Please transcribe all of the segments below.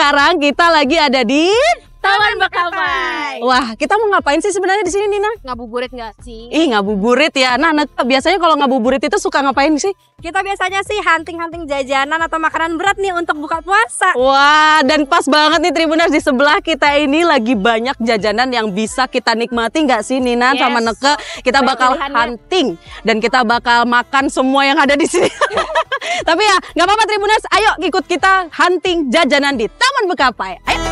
sekarang kita lagi ada di Taman Bekapai. Wah, kita mau ngapain sih sebenarnya di sini, Nina? Ngabuburit nggak sih? Ih, ngabuburit ya. Nah, biasanya kalau ngabuburit itu suka ngapain sih? Kita biasanya sih hunting-hunting jajanan atau makanan berat nih untuk buka puasa. Wah, dan pas banget nih Tribuners, di sebelah kita ini lagi banyak jajanan yang bisa kita nikmati nggak sih, Nina sama Neke? Kita bakal hunting dan kita bakal makan semua yang ada di sini. Tapi ya, nggak apa-apa Tribuners, ayo ikut kita hunting jajanan di Taman Bekapai. Ayo.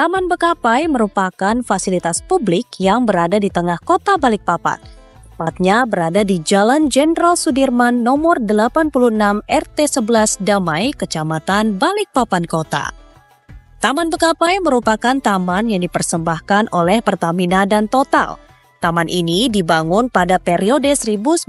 Taman Bekapai merupakan fasilitas publik yang berada di tengah kota Balikpapan. Tepatnya berada di Jalan Jenderal Sudirman nomor 86 RT 11 Damai, Kecamatan Balikpapan Kota. Taman Bekapai merupakan taman yang dipersembahkan oleh Pertamina dan Total. Taman ini dibangun pada periode 1997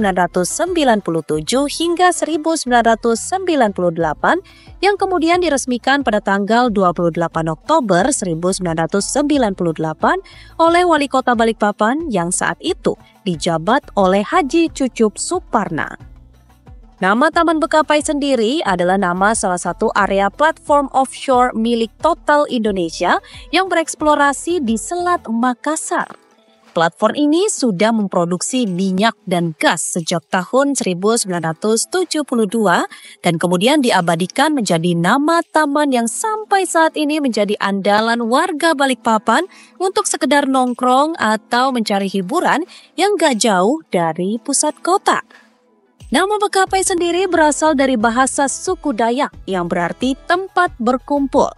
hingga 1998 yang kemudian diresmikan pada tanggal 28 Oktober 1998 oleh Wali Kota Balikpapan yang saat itu dijabat oleh Haji Cucup Suparna. Nama Taman Bekapai sendiri adalah nama salah satu area platform offshore milik Total Indonesia yang bereksplorasi di Selat Makassar. Platform ini sudah memproduksi minyak dan gas sejak tahun 1972 dan kemudian diabadikan menjadi nama taman yang sampai saat ini menjadi andalan warga Balikpapan untuk sekedar nongkrong atau mencari hiburan yang gak jauh dari pusat kota. Nama Bekapai sendiri berasal dari bahasa suku Dayak yang berarti tempat berkumpul.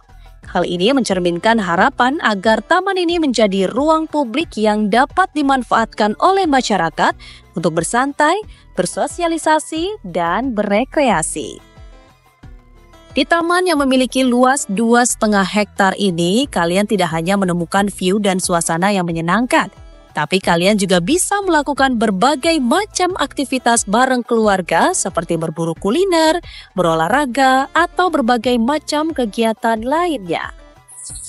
Hal ini mencerminkan harapan agar taman ini menjadi ruang publik yang dapat dimanfaatkan oleh masyarakat untuk bersantai, bersosialisasi, dan berekreasi. Di taman yang memiliki luas 2,5 hektar ini, kalian tidak hanya menemukan view dan suasana yang menyenangkan, tapi kalian juga bisa melakukan berbagai macam aktivitas bareng keluarga seperti berburu kuliner, berolahraga, atau berbagai macam kegiatan lainnya.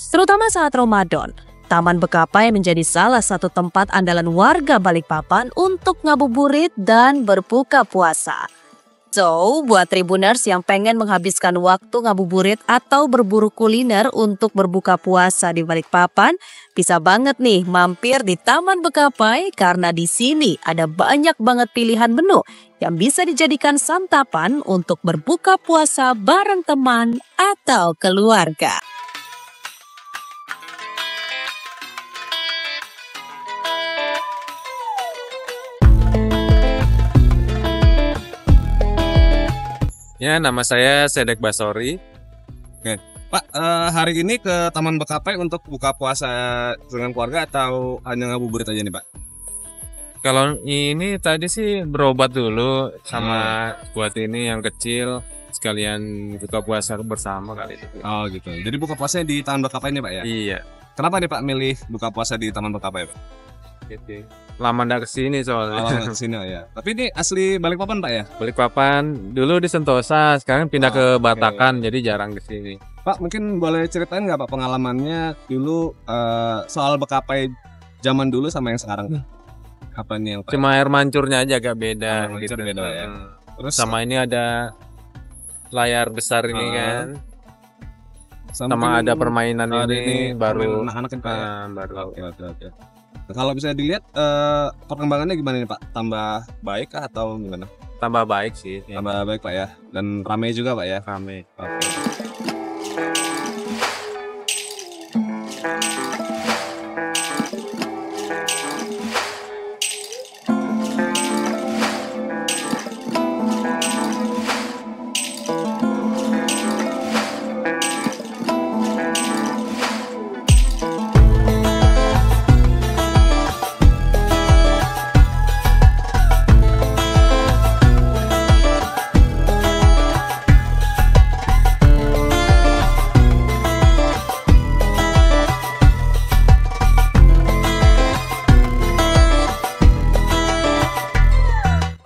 Terutama saat Ramadan, Taman Bekapai menjadi salah satu tempat andalan warga Balikpapan untuk ngabuburit dan berbuka puasa. So, buat Tribuners yang pengen menghabiskan waktu ngabuburit atau berburu kuliner untuk berbuka puasa di Balikpapan, bisa banget nih mampir di Taman Bekapai karena di sini ada banyak banget pilihan menu yang bisa dijadikan santapan untuk berbuka puasa bareng teman atau keluarga. Ya, nama saya Sedek Basori. Pak, hari ini ke Taman Bekapai untuk buka puasa dengan keluarga atau hanya ngabuburit aja nih Pak? Kalau ini tadi sih berobat dulu sama buat ini yang kecil, sekalian buka puasa bersama kali itu. Oh gitu. Jadi buka puasanya di Taman Bekapai nih Pak ya? Iya. Kenapa nih Pak milih buka puasa di Taman Bekapai Pak? Gitu. Lama nggak kesini soalnya. Oh, kesini ya. Tapi ini asli Balikpapan Pak ya? Balikpapan dulu di Sentosa, sekarang pindah ke Batakan, jadi jarang kesini. Pak, mungkin boleh ceritain nggak Pak pengalamannya dulu soal Bekapai zaman dulu sama yang sekarang? Apa nih yang Pak? Cuma air mancurnya aja agak beda. Air mancur beda ya. Terus sama ini ada layar besar ini kan. Sama ada permainan ini baru anak-anak kan Pak ya? baru. Oke. Nah, kalau bisa dilihat perkembangannya gimana nih Pak? Tambah baik kah atau gimana? Tambah baik sih. Tambah baik Pak ya. Dan ramai juga Pak ya. Rame. Oke.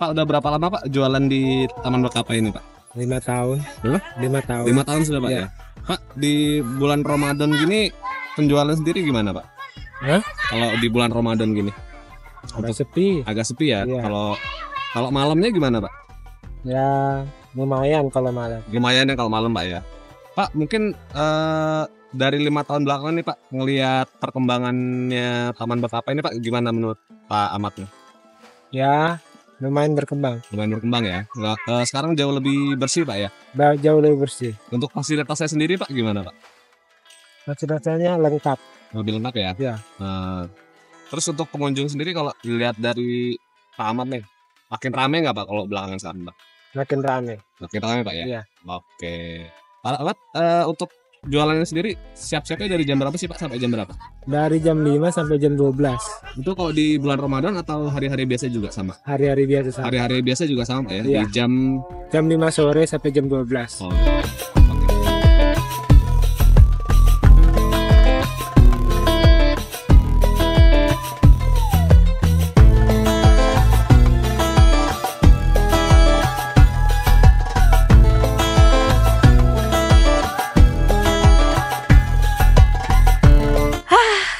Pak, udah berapa lama Pak jualan di Taman Bekapai ini Pak? 5 tahun. Berapa? 5 tahun. 5 tahun sudah Pak Iya. ya? Pak, di bulan Ramadan gini penjualan sendiri gimana Pak? Hah? Kalau di bulan Ramadan gini? Agak sepi. Agak sepi ya? Iya. Kalau malamnya gimana Pak? Ya lumayan kalau malam. Lumayan ya kalau malam Pak ya? Pak, mungkin dari 5 tahun belakangan nih Pak, ngelihat perkembangannya Taman Bekapai ini Pak, gimana menurut Pak Ahmad nih? Ya lumayan berkembang. Lumayan berkembang ya? Sekarang jauh lebih bersih Pak ya? Jauh lebih bersih. Untuk fasilitasnya sendiri Pak gimana Pak? Fasilitasnya lengkap. Lebih lengkap ya? Iya. Terus untuk pengunjung sendiri kalau dilihat dari Pak Ahmad nih, makin rame nggak Pak kalau belakangan sekarang Pak? Makin rame. Makin rame Pak ya? Iya. Oke. Pak Ahmad, untuk jualannya sendiri siap-siapnya dari jam berapa sih Pak sampai jam berapa? Dari jam 5 sampai jam 12. Itu kalau di bulan Ramadan atau hari-hari biasa juga sama? Hari-hari biasa sama. Hari-hari biasa juga sama Pak ya? Iya. Di jam Jam 5 sore sampai jam 12. oh.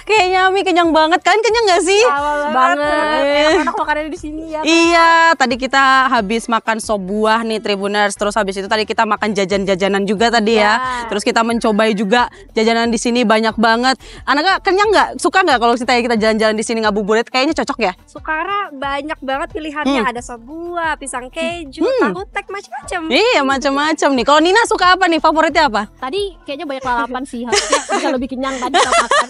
Kayaknya Ami kenyang banget. Kalian kenyang gak sih? Banget. Enak-enak makanannya di sini ya. Iya, tadi kita habis makan sop buah nih Tribuners. Terus habis itu tadi kita makan jajan-jajanan juga tadi ya. Terus kita mencobai juga jajanan di sini banyak banget. Anaknya kenyang nggak? Suka nggak kalau kita jalan-jalan di sini ngabuburit? Kayaknya cocok ya? Sukara banyak banget pilihannya. Ada sop buah, pisang keju, tahu tek macam-macam. Iya, macam-macam nih. Kalau Nina suka apa nih? Favoritnya apa? Tadi kayaknya banyak lalapan sih, harusnya bisa lebih kenyang tadi kalau makan.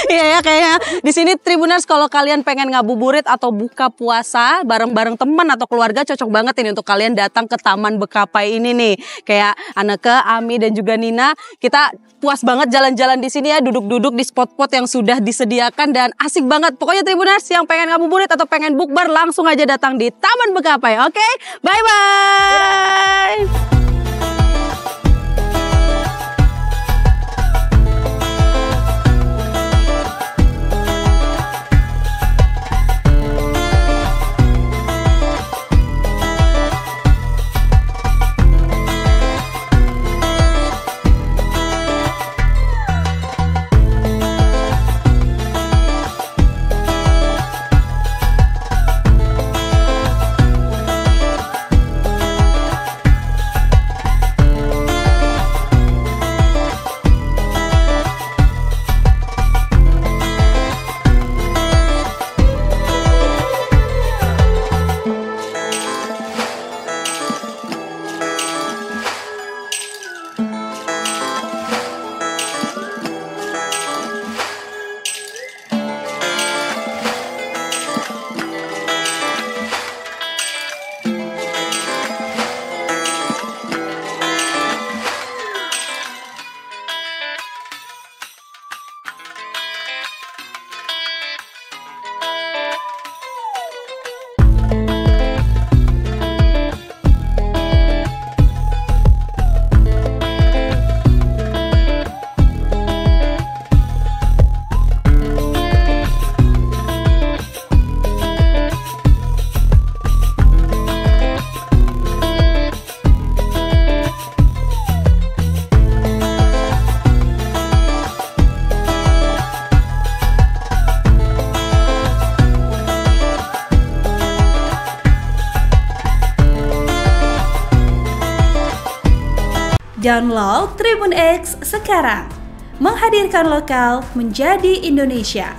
Iya ya, kayaknya di sini Tribuners kalau kalian pengen ngabuburit atau buka puasa bareng-bareng teman atau keluarga, cocok banget ini untuk kalian datang ke Taman Bekapai ini nih. Kayak Anneke, Ami dan juga Nina, kita puas banget jalan-jalan di sini ya, duduk-duduk di spot-spot yang sudah disediakan dan asik banget. Pokoknya Tribuners yang pengen ngabuburit atau pengen bukber langsung aja datang di Taman Bekapai. Oke, bye-bye. Download Tribun X sekarang. Menghadirkan lokal menjadi Indonesia.